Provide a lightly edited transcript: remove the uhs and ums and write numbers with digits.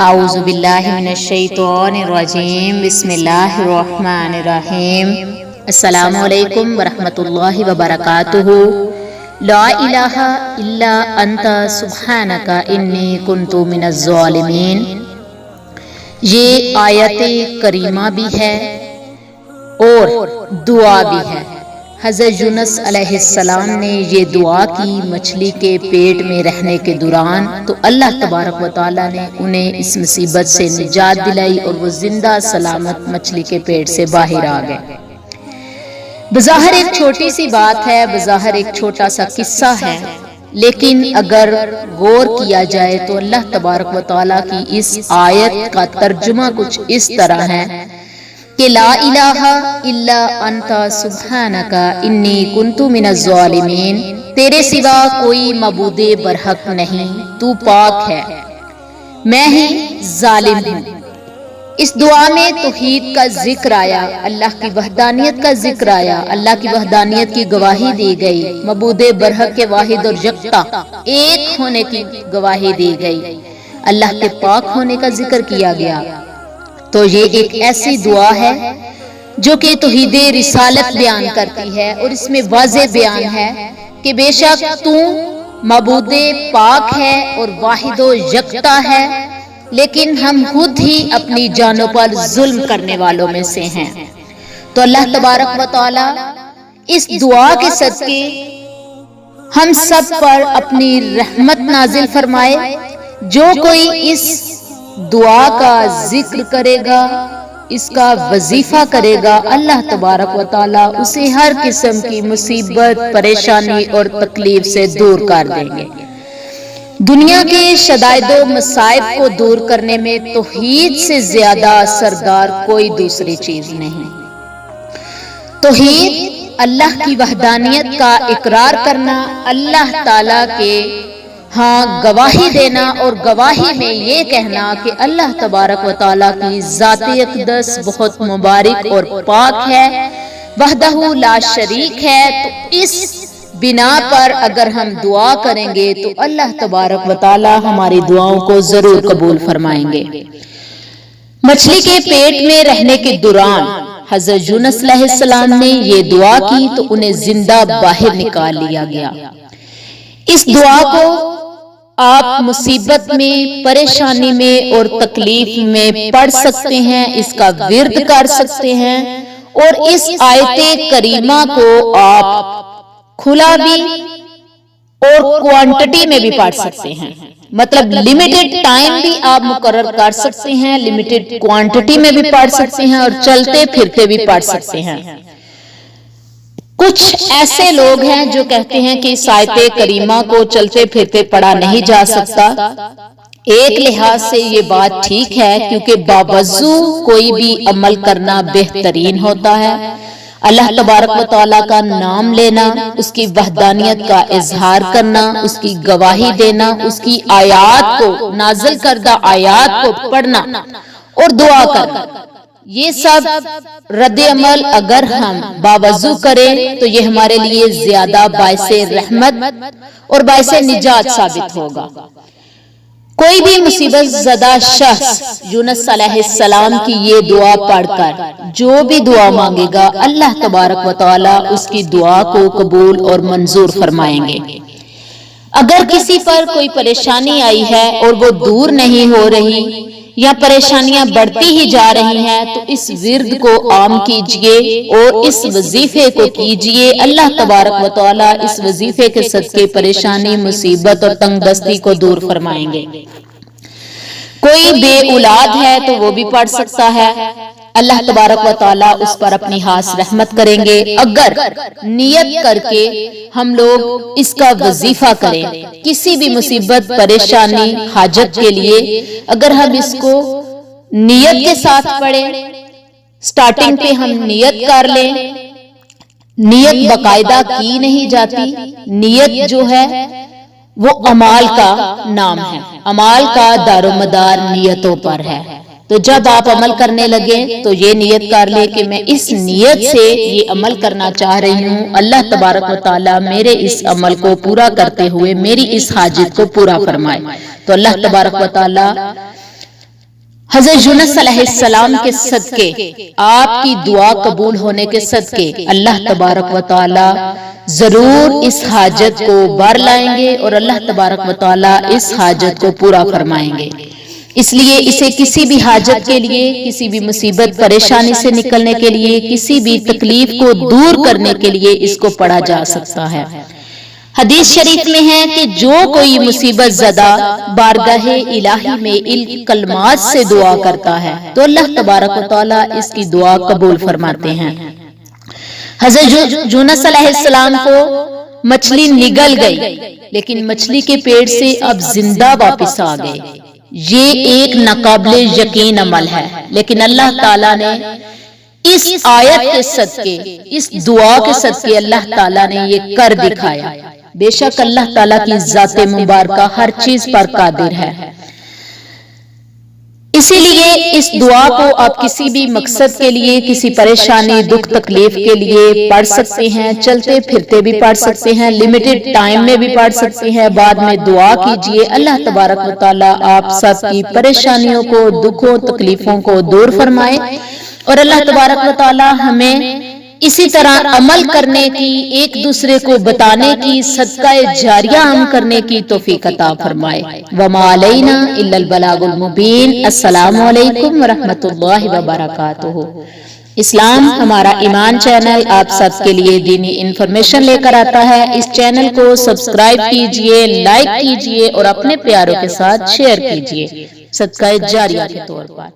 اعوذ باللہ من الشیطان الرجیم بسم اللہ الرحمن الرحیم السلام علیکم ورحمۃ اللہ وبرکاتہ لا الہ الا انت سبحانک انی کنت من الظالمین۔ یہ آیت کریمہ بھی ہے اور دعا بھی ہے۔ حضرت یونس علیہ السلام نے یہ دعا کی مچھلی کے پیٹ میں رہنے کے دوران، تو اللہ تبارک و تعالیٰ نے انہیں اس مصیبت سے نجات دلائی اور وہ زندہ سلامت مچھلی کے پیٹ سے باہر آ گئے۔ بظاہر ایک چھوٹی سی بات ہے، بظاہر ایک چھوٹا سا قصہ ہے، لیکن اگر غور کیا جائے تو اللہ تبارک و تعالیٰ کی اس آیت کا ترجمہ کچھ اس طرح ہے کہ لا الہ الا انت سبحانک انی کنت من الظالمین، تیرے سوا کوئی معبود برحق نہیں، تو پاک ہے، میں ہی ظالم ہوں۔ اس دعا میں توحید کا ذکر آیا، اللہ کی وحدانیت کا ذکر آیا، اللہ کی وحدانیت کی گواہی دی گئی، معبود برحق کے واحد اور یکتا ایک ہونے کی گواہی دی گئی، اللہ کے پاک ہونے کا ذکر کیا گیا۔ تو یہ ایک ایسی دعا ہے جو کہ توحید رسالت بیان کرتی ہے، اور اس میں واضح بیان ہے کہ بے شک تو معبود پاک ہے اور واحد و یکتا ہے، لیکن ہم خود ہی اپنی جانوں پر ظلم کرنے والوں میں سے ہیں۔ تو اللہ تبارک و تعالی اس دعا کے صدقے ہم سب پر اپنی رحمت نازل فرمائے۔ جو کوئی اس دعا کا ذکر کرے گا، اس کا وظیفہ کرے گا، اللہ تبارک و تعالیٰ اسے ہر قسم کی مصیبت، پریشانی اور تکلیف سے دور کر دیں گے۔ دنیا کے شدائد و مصائب کو دور کرنے میں توحید سے زیادہ اثردار کوئی دوسری چیز نہیں۔ توحید اللہ کی وحدانیت کا اقرار کرنا، اللہ تعالیٰ کے ہاں گواہی دینا، اور گواہی میں یہ کہنا کہ اللہ تبارک و تعالیٰ کی ذات اقدس بہت مبارک اور پاک ہے، وحدہ لا شریک ہے۔ تو اس بنا پر اگر ہم دعا کریں گے تو اللہ تبارک و تعالیٰ ہماری دعاؤں کو ضرور قبول فرمائیں گے۔ مچھلی کے پیٹ میں رہنے کے دوران حضرت یونس علیہ السلام نے یہ دعا کی تو انہیں زندہ باہر نکال لیا گیا۔ اس دعا کو آپ مصیبت میں، پریشانی میں اور تکلیف میں پڑھ سکتے ہیں، اس کا ورد کر سکتے ہیں، اور اس آیت کریمہ کو آپ کھلا بھی اور کوانٹٹی میں بھی پڑھ سکتے ہیں، مطلب لیمیٹڈ ٹائم بھی آپ مقرر کر سکتے ہیں، لیمیٹڈ کوانٹٹی میں بھی پڑھ سکتے ہیں، اور چلتے پھرتے بھی پڑھ سکتے ہیں۔ کچھ ایسے لوگ ہیں جو کہتے ہیں کہ اس آیت کریمہ کو چلتے پھرتے پڑھا نہیں جا سکتا۔ ایک لحاظ سے یہ بات ٹھیک ہے، کیونکہ باوضو کوئی بھی عمل کرنا بہترین ہوتا ہے۔ اللہ تبارک و تعالیٰ کا نام لینا، اس کی وحدانیت کا اظہار کرنا، اس کی گواہی دینا، اس کی آیات کو، نازل کردہ آیات کو پڑھنا اور دعا کرنا، یہ سب رد عمل اگر ہم باوضو کریں تو یہ ہمارے لیے زیادہ باعث رحمت اور باعث نجات ثابت ہوگا۔ کوئی بھی مصیبت زدہ شخص یونس علیہ السلام کی یہ دعا پڑھ کر جو بھی دعا مانگے گا، اللہ تبارک و تعالیٰ اس کی دعا کو قبول اور منظور فرمائیں گے۔ اگر کسی پر کوئی پریشانی آئی ہے اور وہ دور نہیں ہو رہی، یا پریشانیاں بڑھتی ہی جا رہی ہیں، تو اس ورد کو عام کیجئے اور اس وظیفے کو کیجئے۔ اللہ تبارک و تعالیٰ اس وظیفے کے صدقے پریشانی، مصیبت اور تنگ دستی کو دور فرمائیں گے۔ کوئی بے اولاد ہے تو وہ بھی پڑھ سکتا ہے، اللہ تبارک و تعالیٰ اس پر اپنی خاص رحمت کریں گے۔ اگر نیت کر کے ہم لوگ اس کا وظیفہ کریں، کسی بھی مصیبت، پریشانی، حاجت کے لیے اگر ہم اس کو نیت کے ساتھ پڑھیں، سٹارٹنگ پہ ہم نیت کر لیں۔ نیت باقاعدہ کی نہیں جاتی، نیت جو ہے وہ اعمال کا نام ہے، اعمال کا دار و مدار نیتوں پر ہے۔ تو جب آپ عمل کرنے لگے تو یہ نیت کر لے کہ میں اس نیت سے یہ عمل کرنا چاہ رہی ہوں، اللہ تبارک و تعالیٰ میرے اس عمل کو پورا کرتے ہوئے میری اس حاجت کو پورا فرمائے۔ تو اللہ تبارک و تعالیٰ حضرت یونس علیہ السلام کے صدقے، آپ کی دعا قبول ہونے کے صدقے اللہ تبارک و تعالی ضرور اس حاجت کو بار لائیں گے اور اللہ تبارک و تعالی اس حاجت کو پورا فرمائیں گے۔ اس لیے اسے کسی بھی حاجت کے لیے، کسی بھی مصیبت پریشانی سے نکلنے کے لیے، کسی بھی تکلیف کو دور کرنے کے لیے اس کو پڑھا جا سکتا ہے۔ حدیث شریف میں ہے کہ جو کوئی مصیبت زدہ بارگاہ الہی میں ان کلمات سے دعا کرتا ہے تو اللہ تبارک و تعالی اس کی دعا قبول فرماتے ہیں۔ حضرت یونس علیہ السلام کو مچھلی نگل گئی لیکن مچھلی کے پیٹ سے اب زندہ واپس آ گئے۔ یہ ایک ناقابل یقین عمل ہے، لیکن اللہ تعالیٰ نے اس آیت کے صدقے، اس دعا کے صدقے اللہ تعالیٰ نے یہ کر دکھایا۔ بے شک اللہ تعالیٰ کی ذات مبارکہ ہر چیز پر قادر ہے۔ اسی لیے اس دعا کو آپ کسی بھی مقصد کے لیے، کسی پریشانی دکھ تکلیف کے لیے پڑھ سکتے ہیں، چلتے پھرتے بھی پڑھ سکتے ہیں، لمیٹڈ ٹائم میں بھی پڑھ سکتے ہیں، بعد میں دعا کیجئے اللہ تبارک و تعالی آپ سب کی پریشانیوں کو، دکھوں تکلیفوں کو دور فرمائے اور اللہ تبارک و تعالی ہمیں اسی طرح عمل کرنے کی، ایک دوسرے کو بتانے کی، صدقہ جاریہ عام کرنے کی توفیق عطا فرمائے۔ وما علینا الا البلاغ المبین۔ السلام علیکم ورحمۃ اللہ وبرکاتہ۔ اسلام ہمارا ایمان چینل آپ سب کے لیے دینی انفارمیشن لے کر آتا ہے۔ اس چینل کو سبسکرائب کیجئے، لائک کیجئے اور اپنے پیاروں کے ساتھ شیئر کیجئے صدقہ جاریہ کے طور پر۔